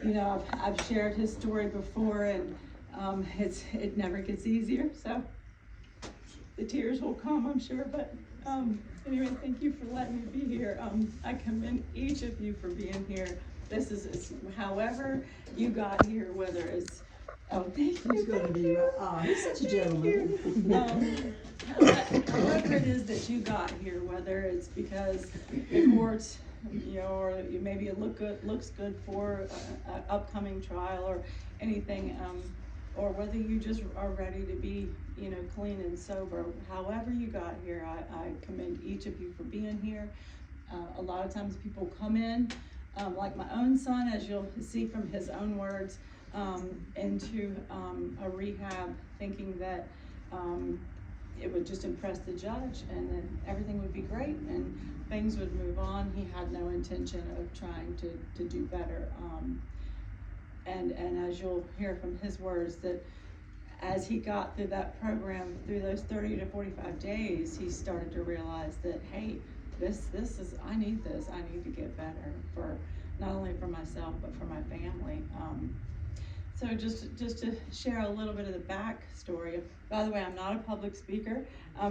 you know, I've shared his story before, and it never gets easier, so the tears will come, I'm sure, but anyway, thank you for letting me be here. I commend each of you for being here. This is however you got here, whether it's, oh, thank you. He's gonna be right. Oh, he's such a gentleman. However it is that you got here, whether it's because the courts, you know, or maybe it looks good for an upcoming trial or anything, or whether you just are ready to be, you know, clean and sober. However you got here, I commend each of you for being here. A lot of times people come in, like my own son, as you'll see from his own words, into a rehab thinking that it would just impress the judge and then everything would be great and things would move on. He had no intention of trying to do better. And as you'll hear from his words, that as he got through that program, through those 30 to 45 days, he started to realize that, hey, this is, I need this. I need to get better, for not only for myself, but for my family. So just to share a little bit of the backstory. By the way, I'm not a public speaker. I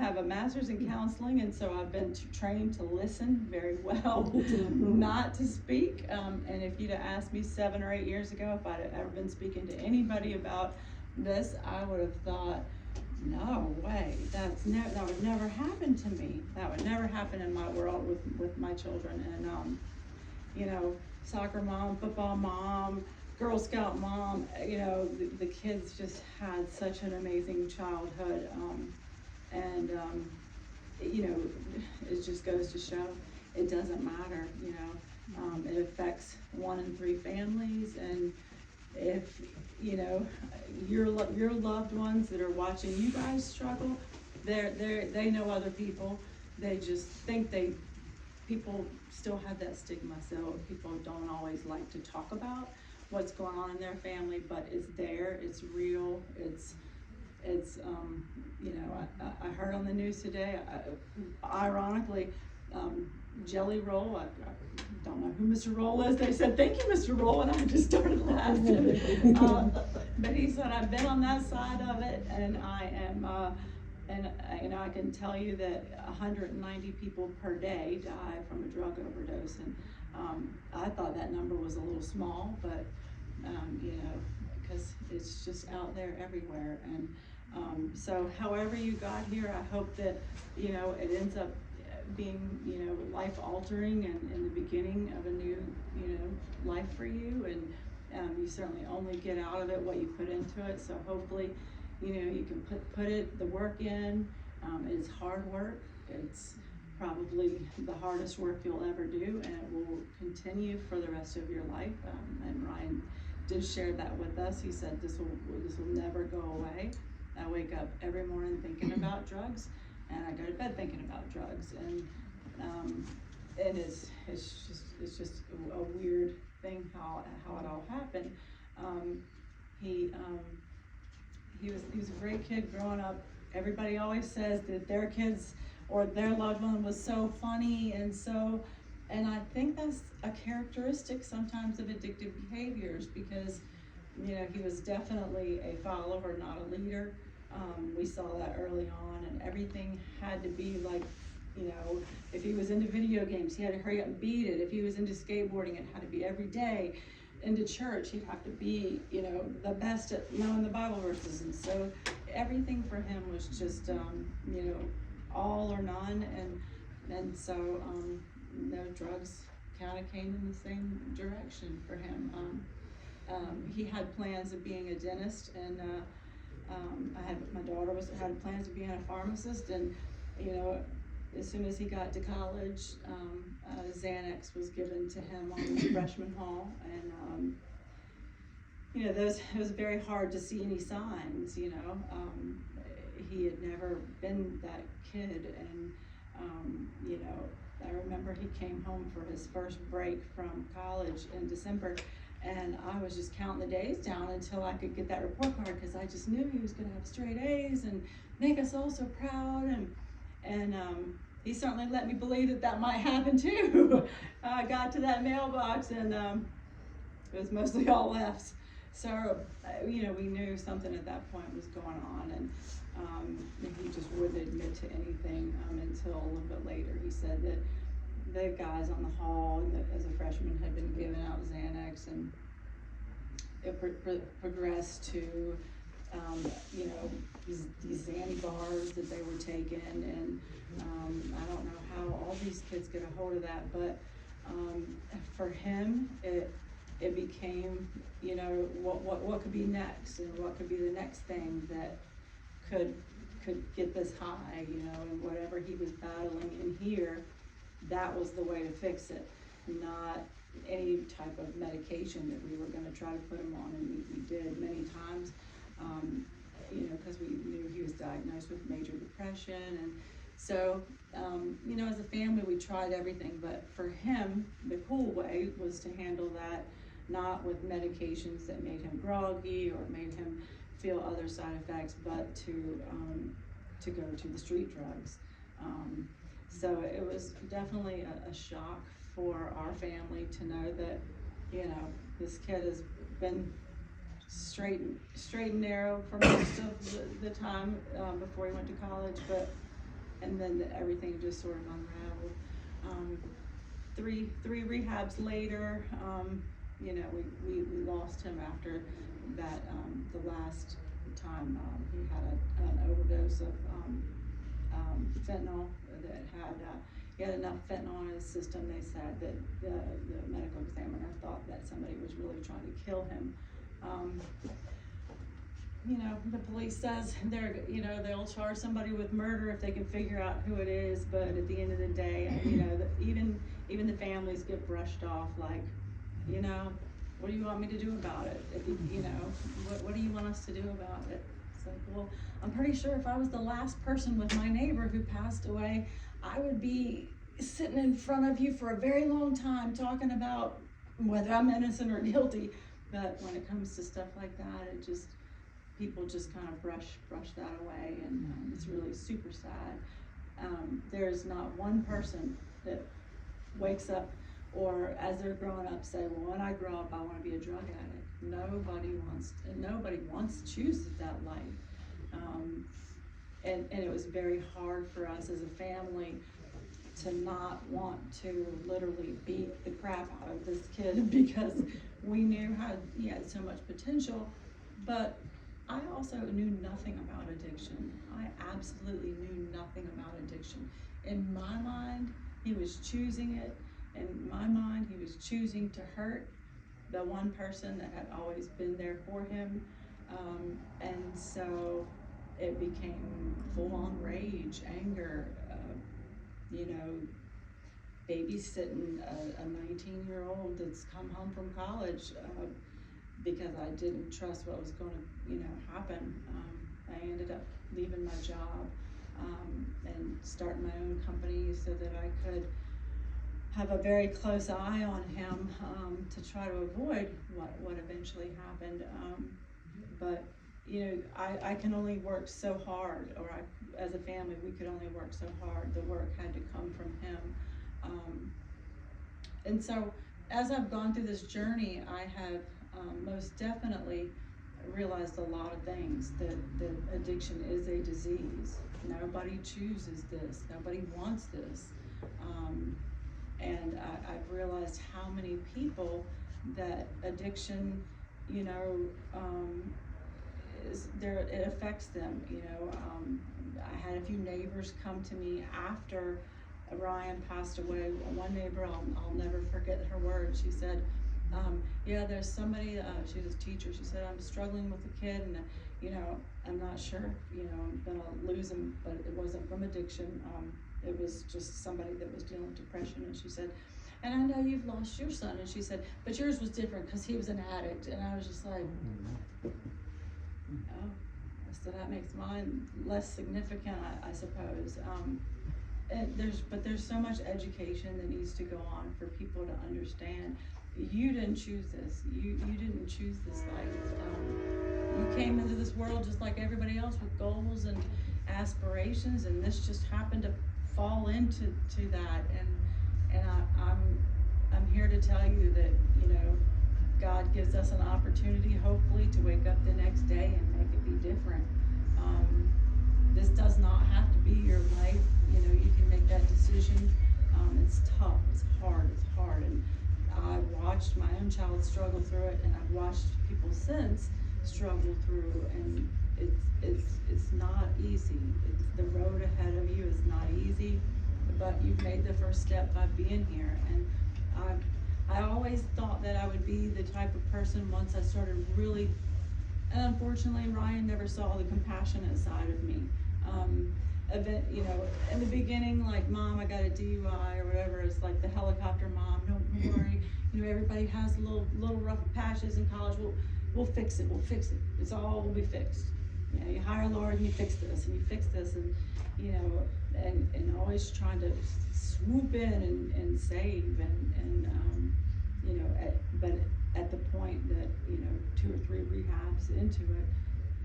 have a master's in counseling, and so I've been trained to listen very well, not to speak. And if you'd have asked me 7 or 8 years ago if I'd ever been speaking to anybody about this, I would have thought, no way, that would never happen to me. That would never happen in my world with my children. And you know, soccer mom, football mom, Girl Scout mom, you know, the kids just had such an amazing childhood. You know, it just goes to show it doesn't matter, you know. It affects 1 in 3 families, and if, you know, your loved ones that are watching you guys struggle, they know other people. They just think people still have that stigma, so people don't always like to talk about what's going on in their family, but it's there, it's real, it's you know, I heard on the news today, ironically, Jelly Roll, I don't know who Mr. Roll is, they said, thank you, Mr. Roll, and I just started laughing. But he said, I've been on that side of it, and I am, and you know, I can tell you that 190 people per day die from a drug overdose, and I thought that number was a little small, but you know, because it's just out there everywhere. And so however you got here, I hope that, you know, it ends up being, you know, life altering and in the beginning of a new, you know, life for you. And you certainly only get out of it what you put into it. So hopefully, you know, you can put the work in. It's hard work. It's probably the hardest work you'll ever do, and it will continue for the rest of your life. And Ryan did share that with us. He said this will never go away. I wake up every morning thinking about drugs, and I go to bed thinking about drugs, and it's just a weird thing how it all happened. He was a great kid growing up. Everybody always says that their kids or their loved one was so funny and I think that's a characteristic sometimes of addictive behaviors, because, you know, he was definitely a follower, not a leader. We saw that early on, and everything had to be like, you know, if he was into video games, he had to hurry up and beat it. If he was into skateboarding, it had to be every day. Into church, he'd have to be, you know, the best at knowing the Bible verses. And so everything for him was just, you know, all or none. And so, no, drugs kind of came in the same direction for him. He had plans of being a dentist, and my daughter had plans of being a pharmacist, and, you know, as soon as he got to college, Xanax was given to him on the freshman hall, and you know, it was very hard to see any signs. You know, he had never been that kid, and you know, I remember he came home for his first break from college in December, and I was just counting the days down until I could get that report card, because I just knew he was going to have straight A's and make us all so proud. And he certainly let me believe that might happen too. I got to that mailbox, and it was mostly all left. So, you know, we knew something at that point was going on, and he just wouldn't admit to anything until a little bit later. He said that the guys on the hall, as a freshman, had been giving out Xanax, and it progressed to, you know, these Xanny bars that they were taking, and I don't know how all these kids get a hold of that, but for him, it became, you know, what could be next, and what could be the next thing that could get this high, you know, and whatever he was battling in here, that was the way to fix it, not any type of medication that we were gonna try to put him on, and we did many times, you know, because we knew he was diagnosed with major depression, and so, you know, as a family, we tried everything, but for him, the cool way was to handle that, not with medications that made him groggy or made him feel other side effects, but to go to the street drugs. So it was definitely a shock for our family to know that, you know, this kid has been straight and narrow for most of the time before he went to college, and then everything just sort of unraveled. Three rehabs later, you know, we lost him after that. The last time he had an overdose of fentanyl that he had enough fentanyl in his system. They said that the medical examiner thought that somebody was really trying to kill him. You know, the police says you know, they'll charge somebody with murder if they can figure out who it is, but at the end of the day, you know, even the families get brushed off, like, you know, what do you want me to do about it? You know, what do you want us to do about it? It's like, well, I'm pretty sure if I was the last person with my neighbor who passed away, I would be sitting in front of you for a very long time talking about whether I'm innocent or guilty. But when it comes to stuff like that, people just kind of brush that away, and it's really super sad. There's not one person that wakes up or as they're growing up say, well, when I grow up, I want to be a drug addict. Nobody chooses that life. And it was very hard for us as a family to not want to literally beat the crap out of this kid, because we knew he had so much potential, but I also knew nothing about addiction. I absolutely knew nothing about addiction. In my mind, he was choosing it. In my mind, he was choosing to hurt the one person that had always been there for him. And so it became full-on rage, anger, you know, babysitting a 19-year-old that's come home from college because I didn't trust what was going to, you know, happen. I ended up leaving my job and starting my own company so that I could have a very close eye on him to try to avoid what eventually happened. But you know, I can only work so hard, or as a family, we could only work so hard. The work had to come from him. And so as I've gone through this journey, I have most definitely realized a lot of things, that addiction is a disease. Nobody chooses this. Nobody wants this. And I've realized how many people that addiction, you know, it affects them. You know, I had a few neighbors come to me after Ryan passed away. One neighbor, I'll never forget her words. She said, yeah, there's somebody, she was a teacher, she said, I'm struggling with a kid, and you know, I'm not sure, you know, I'm gonna lose him, but it wasn't from addiction. It was just somebody that was dealing with depression. And she said, and I know you've lost your son. And she said, but yours was different because he was an addict. And I was just like, oh, so that makes mine less significant, I suppose. And there's so much education that needs to go on for people to understand. You didn't choose this. You didn't choose this life. You came into this world just like everybody else with goals and aspirations, and this just happened to fall into that. And I'm here to tell you that, you know, God gives us an opportunity, hopefully, to wake up the next day and make it be different. This does not have to be your life. You know, you can make that decision. It's tough, it's hard, and I watched my own child struggle through it, and I've watched people since struggle through, and it's not easy. The road ahead of you is not easy, but you've made the first step by being here, and I always thought that I would be the type of person once I started really, and unfortunately Ryan never saw the compassionate side of me. You know, in the beginning, like, Mom, I got a DUI or whatever, it's like the helicopter mom, don't worry, you know, everybody has little rough patches in college, we'll fix it, it's all will be fixed. You know, you hire Lord and you fix this, and you know, and always trying to swoop in and save, and you know, but at the point that, you know, 2 or 3 rehabs into it,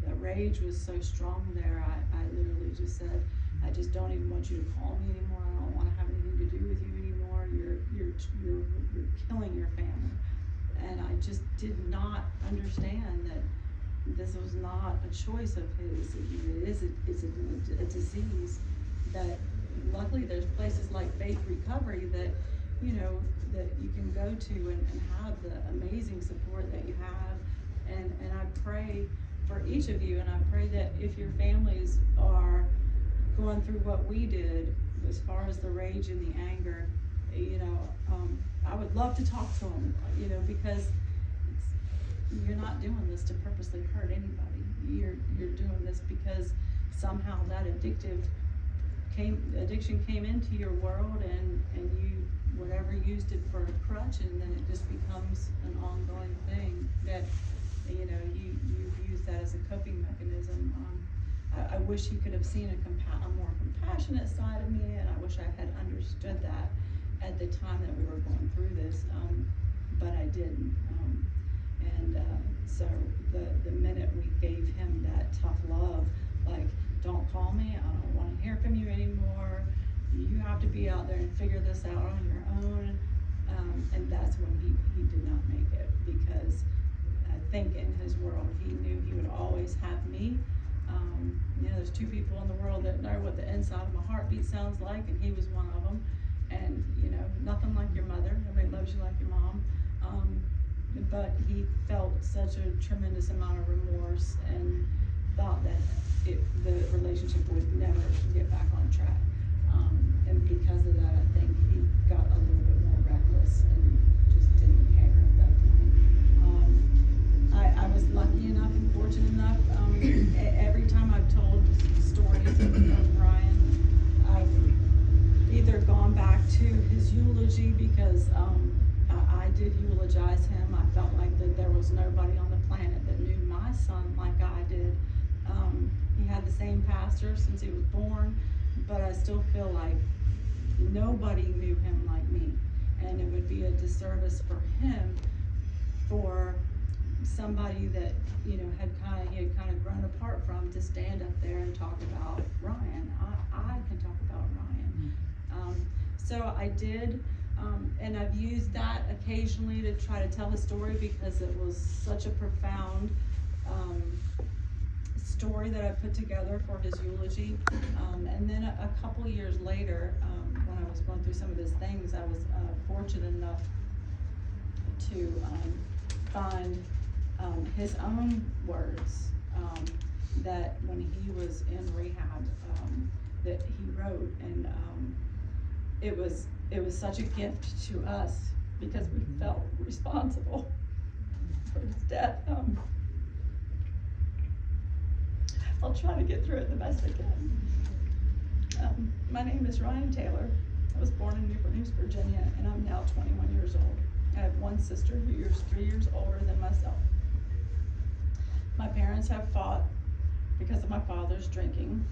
the rage was so strong there, I literally just said, I just don't even want you to call me anymore, I don't want to have anything to do with you anymore, you're killing your family. And I just did not understand that this was not a choice of his. It's a disease that luckily there's places like Faith Recovery that, you know, that you can go to and have the amazing support that you have. And I pray for each of you, and I pray that if your families are going through what we did, as far as the rage and the anger, you know, I would love to talk to them, you know, because you're not doing this to purposely hurt anybody. You're doing this because somehow that addiction came into your world, and you whatever used it for a crutch, and then it just becomes an ongoing thing that, you know, you've used that as a coping mechanism. I wish he could have seen a more compassionate side of me, and I wish I had understood that at the time that we were going through this, but I didn't. So the minute we gave him that tough love, like, don't call me, I don't want to hear from you anymore, you have to be out there and figure this out on your own, and that's when he did not make it, because I think in his world he knew he would always have me. You know, there's 2 people in the world that know what the inside of my heartbeat sounds like, and he was one of them. And, you know, nothing like your mother, nobody loves you like your mom, but he felt such a tremendous amount of remorse and thought that the relationship would never get back on track, and because of that, I think he got a little bit more reckless and just didn't care at that point. I was lucky enough and fortunate enough, every time I've told stories of Ryan, I've either gone back to his eulogy, because I did eulogize him. I felt like that there was nobody on the planet that knew my son like I did. He had the same pastor since he was born, but I still feel like nobody knew him like me, and it would be a disservice for him, for somebody that, you know, he had kind of grown apart from, to stand up there and talk about Ryan. I can talk about Ryan. So I did, and I've used that occasionally to try to tell his story, because it was such a profound story that I put together for his eulogy. And then a couple years later, when I was going through some of his things, I was fortunate enough to find his own words that when he was in rehab, that he wrote, and it was such a gift to us, because we felt responsible for his death. I'll try to get through it the best I can. My name is Ryan Taylor. I was born in Newport News, Virginia, and I'm now 21 years old. I have one sister who is 3 years older than myself. My parents have fought because of my father's drinking,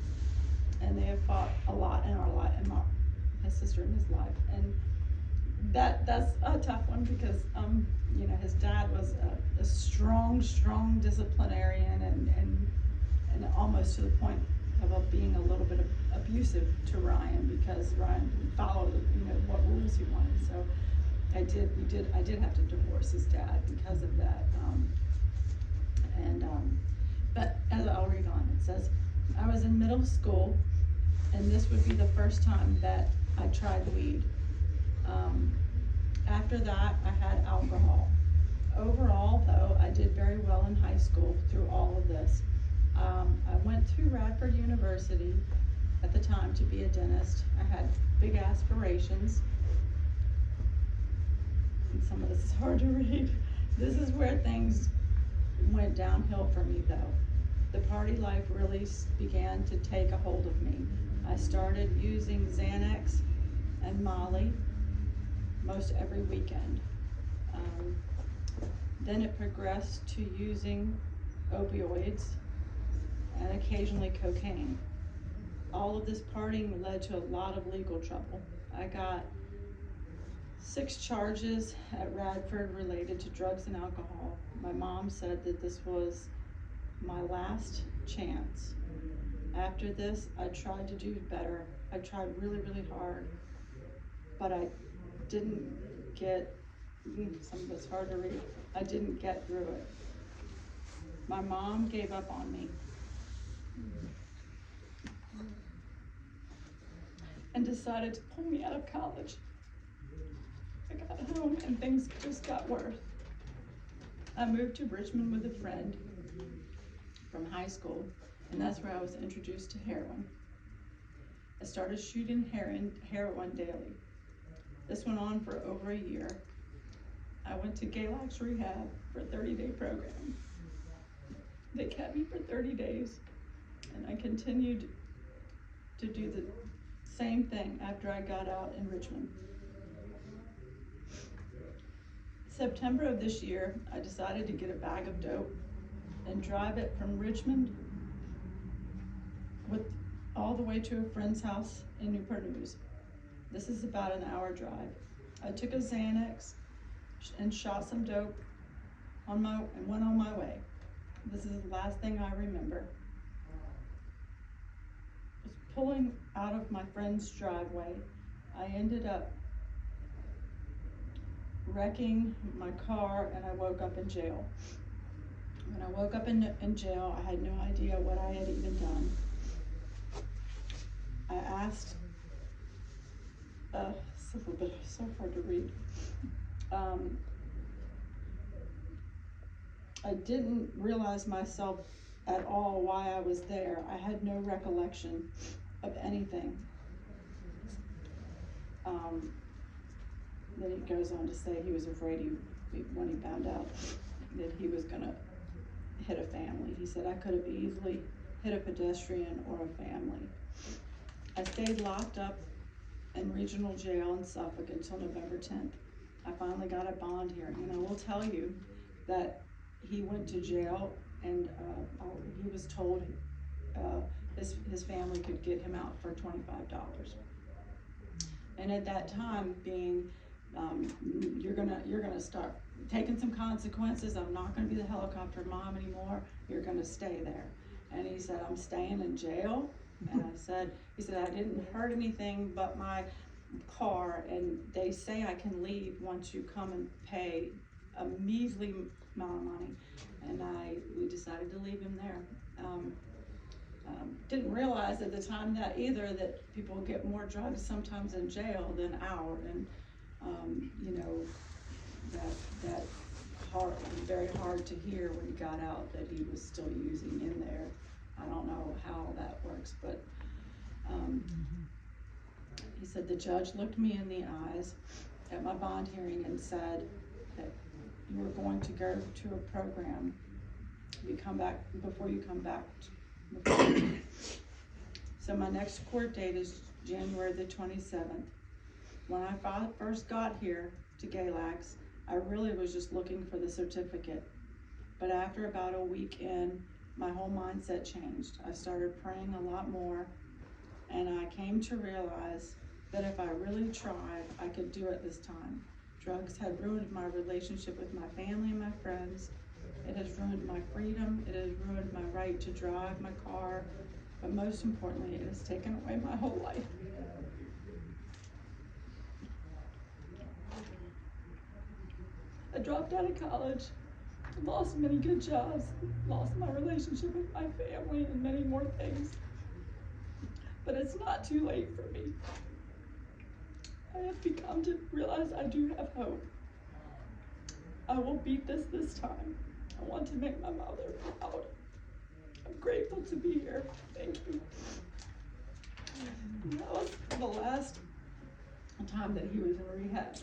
and they have fought a lot in our life, and my sister in his life, and that's a tough one, because you know, his dad was a strong disciplinarian, and almost to the point of being a little bit abusive to Ryan, because Ryan didn't follow what rules he wanted. So I did have to divorce his dad because of that. But as I'll read on, it says, I was in middle school, and this would be the first time that I tried weed. After that, I had alcohol. Overall, though, I did very well in high school through all of this. I went to Radford University at the time to be a dentist. I had big aspirations. And some of this is hard to read. This is where things went downhill for me, though. The party life really began to take a hold of me. I started using Xanax and Molly most every weekend. Then it progressed to using opioids and occasionally cocaine. All of this partying led to a lot of legal trouble. I got 6 charges at Radford related to drugs and alcohol. My mom said that this was my last chance. After this, I tried to do better. I tried really, really hard, but I didn't get, some of it's hard to read, I didn't get through it. My mom gave up on me and decided to pull me out of college. I got home and things just got worse. I moved to Richmond with a friend from high school, and that's where I was introduced to heroin. I started shooting heroin daily. This went on for over a year. I went to Galax Rehab for a 30-day program. They kept me for 30 days, and I continued to do the same thing after I got out in Richmond. September of this year, I decided to get a bag of dope and drive it from Richmond all the way to a friend's house in Newport News. This is about an hour drive. I took a Xanax and shot some dope and went on my way. This is the last thing I remember. I was pulling out of my friend's driveway. I ended up wrecking my car, and I woke up in jail. When I woke up in jail, I had no idea what I had even done. I asked, so hard to read. I didn't realize myself at all why I was there. I had no recollection of anything. Then he goes on to say he was afraid when he found out that he was gonna hit a family. He said, I could have easily hit a pedestrian or a family. I stayed locked up in regional jail in Suffolk until November 10th. I finally got a bond hearing, and I will tell you that he went to jail, and he was told his family could get him out for $25. And at that time, being you're gonna start taking some consequences. I'm not gonna be the helicopter mom anymore. You're gonna stay there. And he said, I'm staying in jail. And he said, I didn't hurt anything but my car, and they say I can leave once you come and pay a measly amount of money. And we decided to leave him there. Didn't realize at the time that either that people get more drugs sometimes in jail than out, and you know, that hard, very hard to hear when he got out that he was still using in there. I don't know how that works, but he said the judge looked me in the eyes at my bond hearing and said that you were going to go to a program. You come back before you come back. So my next court date is January the 27th. When I first got here to Galax, I really was just looking for the certificate. But after about a week in, my whole mindset changed. I started praying a lot more, and I came to realize that if I really tried, I could do it this time. Drugs had ruined my relationship with my family and my friends. It has ruined my freedom. It has ruined my right to drive my car. But most importantly, it has taken away my whole life. I dropped out of college, lost many good jobs, lost my relationship with my family, and many more things. But it's not too late for me. I have become to realize I do have hope. I will beat this time. I want to make my mother proud. I'm grateful to be here. Thank you. And that was the last time that he was in rehab,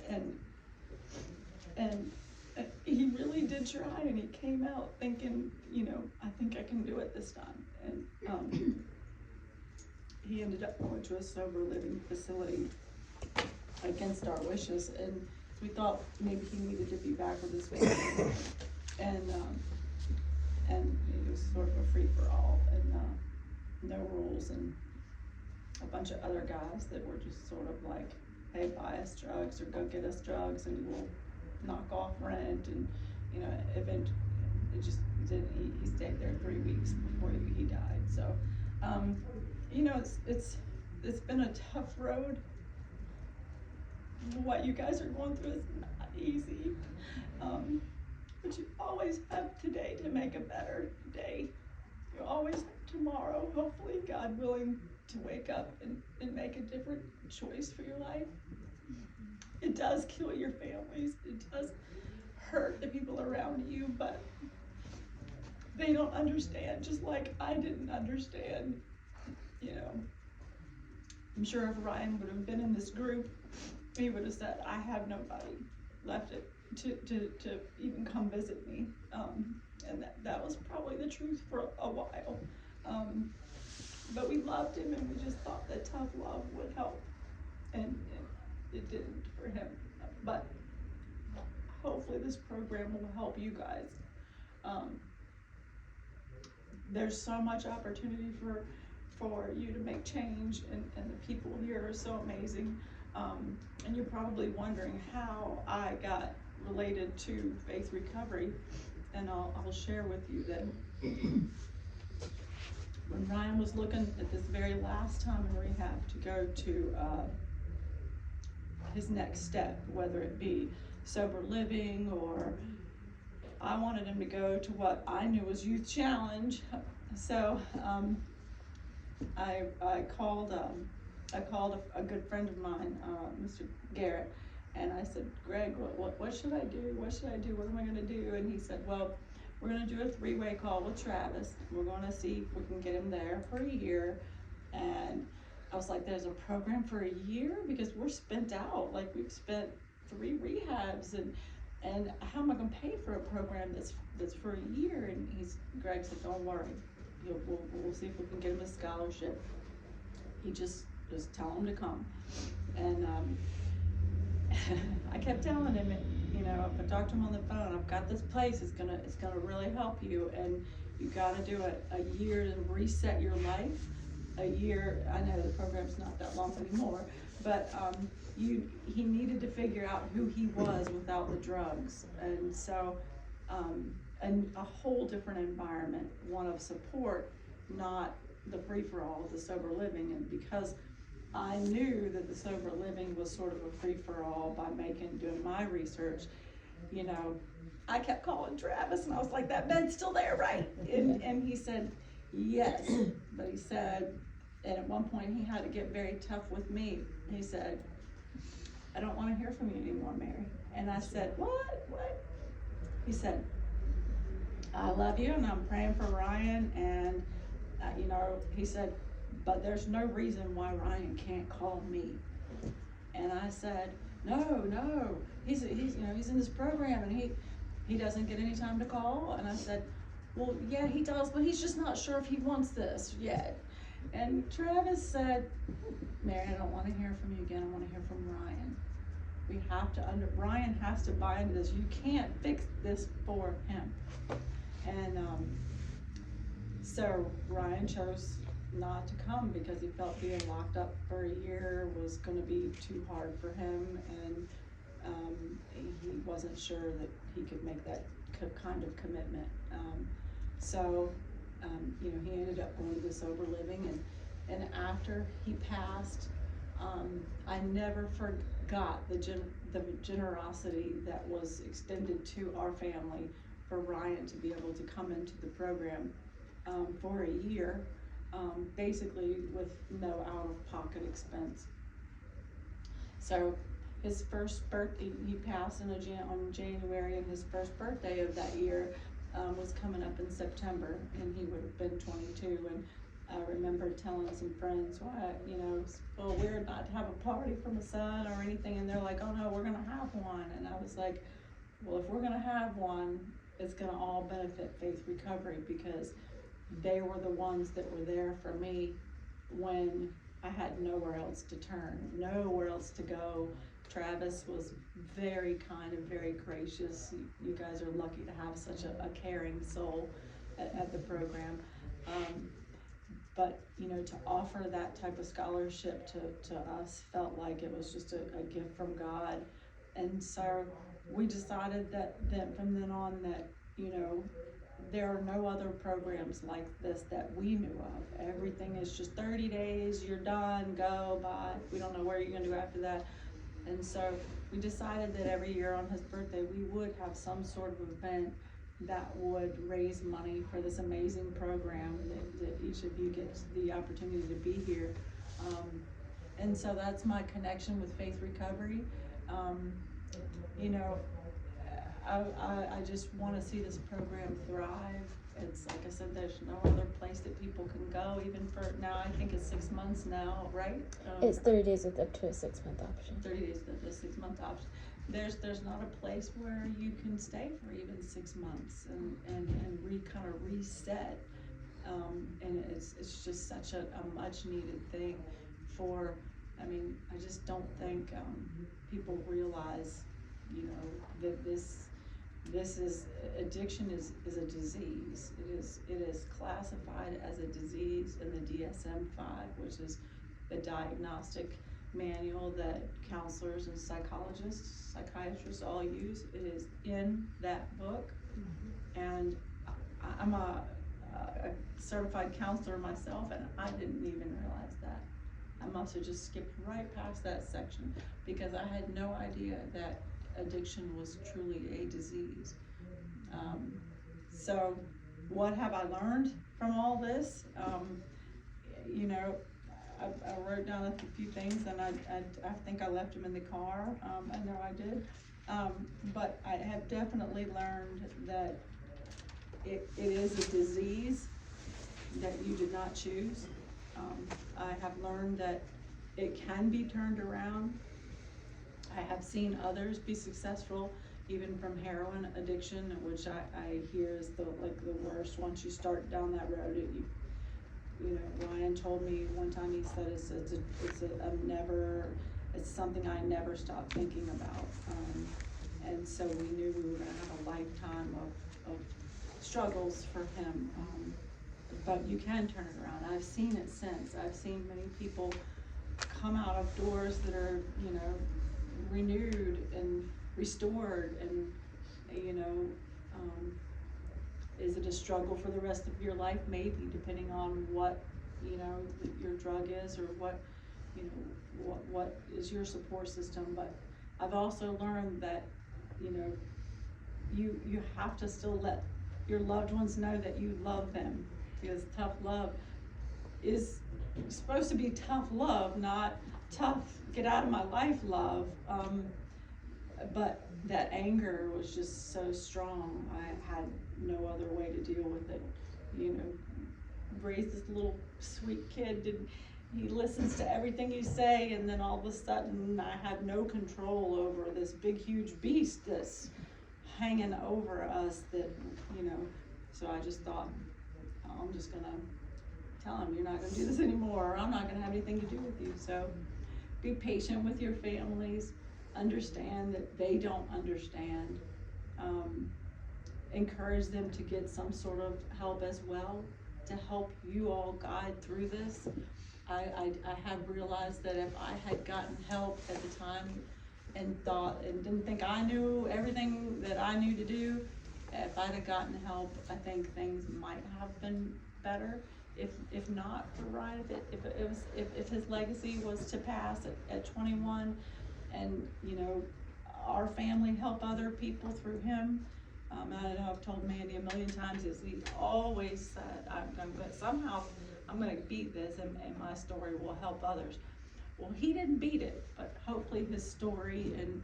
and he really did try, and he came out thinking, you know, I think I can do it this time. And he ended up going to a sober living facility against our wishes, and we thought maybe he needed to be back with his family. And it was sort of a free-for-all, and no rules, and a bunch of other guys that were just sort of like, hey, buy us drugs or go get us drugs and we'll knock off rent, and you know, it just didn't. He stayed there 3 weeks before he died. So, you know, it's been a tough road. What you guys are going through is not easy, but you always have today to make a better day. You always have tomorrow, hopefully, God willing, to wake up and make a different choice for your life. It does kill your families, it does hurt the people around you, but they don't understand, just like I didn't understand, you know. I'm sure if Ryan would have been in this group, he would have said, I have nobody left to even come visit me. And that was probably the truth for a while. But we loved him, and we just thought that tough love would help. And it didn't for him. But hopefully this program will help you guys. There's so much opportunity for you to make change, and the people here are so amazing. And you're probably wondering how I got related to Faith Recovery, and I'll share with you that when Ryan was looking at this very last time in rehab to go to his next step, whether it be sober living, or I wanted him to go to what I knew was Youth Challenge. So I called a good friend of mine, Mr. Garrett, and I said, Greg, what should I do? What should I do? What am I gonna do? And he said, well, we're gonna do a 3-way call with Travis. We're gonna see if we can get him there for a year. And I was like, there's a program for a year? Because we're spent out. Like, we've spent 3 rehabs, and how am I gonna pay for a program that's for a year? And Greg said, don't worry. We'll see if we can get him a scholarship. He just tell him to come. And I kept telling him, you know, if I talked to him on the phone, I've got this place, it's gonna really help you, and you gotta do it a year to reset your life. A year, I know the program's not that long anymore, but he needed to figure out who he was without the drugs. And so, and a whole different environment, one of support, not the free-for-all, the sober living. And because I knew that the sober living was sort of a free-for-all by doing my research, you know, I kept calling Travis, and I was like, that bed's still there, right? And he said, yes. But he said, and at one point he had to get very tough with me. He said, I don't want to hear from you anymore, Mary. And I said, what? He said, I love you, and I'm praying for Ryan, and you know, he said, but there's no reason why Ryan can't call me. And I said, no, he's you know, he's in this program, and he doesn't get any time to call. And I said, well, yeah, he does, but he's just not sure if he wants this yet. And Travis said, Mary, I don't want to hear from you again. I want to hear from Ryan. We have to Ryan has to buy into this. You can't fix this for him. And so Ryan chose not to come because he felt being locked up for a year was going to be too hard for him, and he wasn't sure that he could make that kind of commitment. So you know, he ended up going to the sober living, and after he passed, I never forgot the generosity that was extended to our family for Ryan to be able to come into the program, for a year, basically with no out-of-pocket expense. So his first birthday, he passed on January, and his first birthday of that year was coming up in September, and he would have been 22. And I remember telling some friends, why, it's well weird not to have a party for my son or anything, and they're like, oh no, we're gonna have one. And I was like, well, if we're gonna have one, it's gonna all benefit Faith Recovery, because they were the ones that were there for me when I had nowhere else to turn, nowhere else to go. Travis was very kind and very gracious. You guys are lucky to have such a caring soul at the program. But to offer that type of scholarship to us felt like it was just a gift from God. And so we decided that from then on that, there are no other programs like this that we knew of. Everything is just 30 days, you're done, go, bye. We don't know where you're gonna do after that. And so we decided that every year on his birthday, we would have some sort of event that would raise money for this amazing program that each of you gets the opportunity to be here. And so that's my connection with Faith Recovery. I just want to see this program thrive. It's like I said, there's no other place that people can go, even for now. I think it's 6 months now, right? It's 30 days with up to a 6-month option. 30 days with the 6-month option. There's not a place where you can stay for even 6 months and kind of reset. And it's just such a much needed thing for. I just don't think people realize, that this is addiction is a disease. It is classified as a disease in the DSM-5, which is the diagnostic manual that counselors and psychiatrists all use. It is in that book, and I'm a certified counselor myself, and I didn't even realize that. I must have just skipped right past that section, because I had no idea that addiction was truly a disease. So what have I learned from all this? I wrote down a few things, and I think I left them in the car. I know I did. But I have definitely learned that it is a disease that you did not choose. I have learned that it can be turned around. I have seen others be successful, even from heroin addiction, which I hear is the worst. Once you start down that road, Ryan told me one time, he said it's something I never stopped thinking about. And so we knew we were gonna have a lifetime of struggles for him. But you can turn it around. I've seen it since. I've seen many people come out of doors that are, renewed and restored, and is it a struggle for the rest of your life? Maybe, depending on what your drug is, or what is your support system. But I've also learned that you have to still let your loved ones know that you love them, because tough love is supposed to be tough love, not tough get out of my life love. But that anger was just so strong. I had no other way to deal with it. Raised this little sweet kid, he listens to everything you say, and then all of a sudden I have no control over this big huge beast that's hanging over us, that so I just thought, I'm just gonna tell him, you're not gonna do this anymore, or I'm not gonna have anything to do with you. So be patient with your families, understand that they don't understand, encourage them to get some sort of help as well, to help you all guide through this. I have realized that if I had gotten help at the time and didn't think I knew everything that I knew to do, if I'd have gotten help, I think things might have been better. if not for Ryan, if his legacy was to pass at 21, and, you know, our family help other people through him. I know I've told Mandy a million times, is he always said, somehow I'm gonna beat this, and my story will help others. Well, he didn't beat it, but hopefully his story and,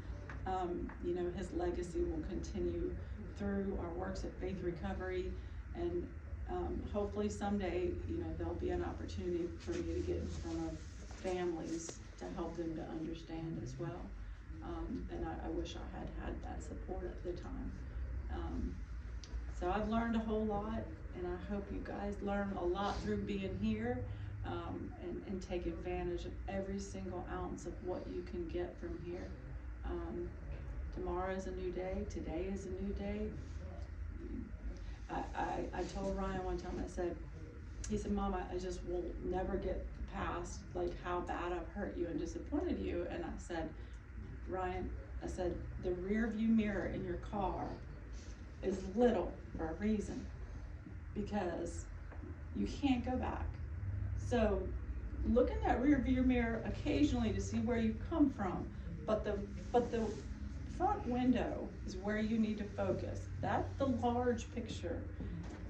you know, his legacy will continue through our works at Faith Recovery, and hopefully someday, you know, there'll be an opportunity for me to get in front of families to help them to understand as well. And I wish I had that support at the time. So I've learned a whole lot, and I hope you guys learn a lot through being here, and take advantage of every single ounce of what you can get from here. Tomorrow is a new day. Today is a new day. I told Ryan one time, he said, Mom, I just will never get past like how bad I've hurt you and disappointed you. And I said, Ryan, the rear view mirror in your car is little for a reason, because you can't go back. So look in that rear view mirror occasionally to see where you've come from, but the front window is where you need to focus. That's the large picture.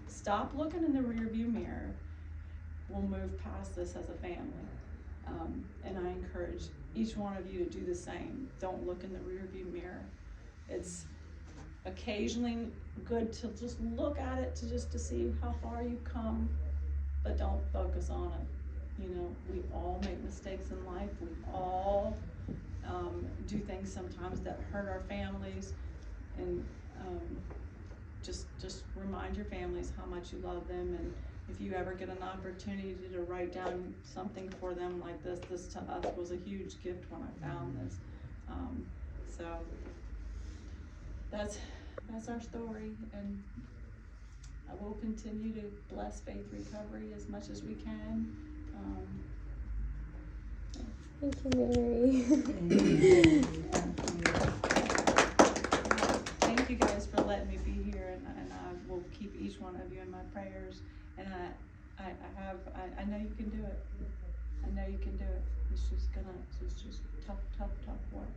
Stop looking in the rear view mirror. We'll move past this as a family. And I encourage each one of you to do the same. Don't look in the rear view mirror. It's occasionally good to just look at it to see how far you've come, but don't focus on it. You know, we all make mistakes in life. We all do things sometimes that hurt our families, and just remind your families how much you love them. And if you ever get an opportunity to write down something for them like this to us was a huge gift when I found this. So that's our story, and I will continue to bless Faith Recovery as much as we can. Thank you, Mary. Thank you guys for letting me be here, and I will keep each one of you in my prayers. And I know you can do it. I know you can do it. It's just tough work.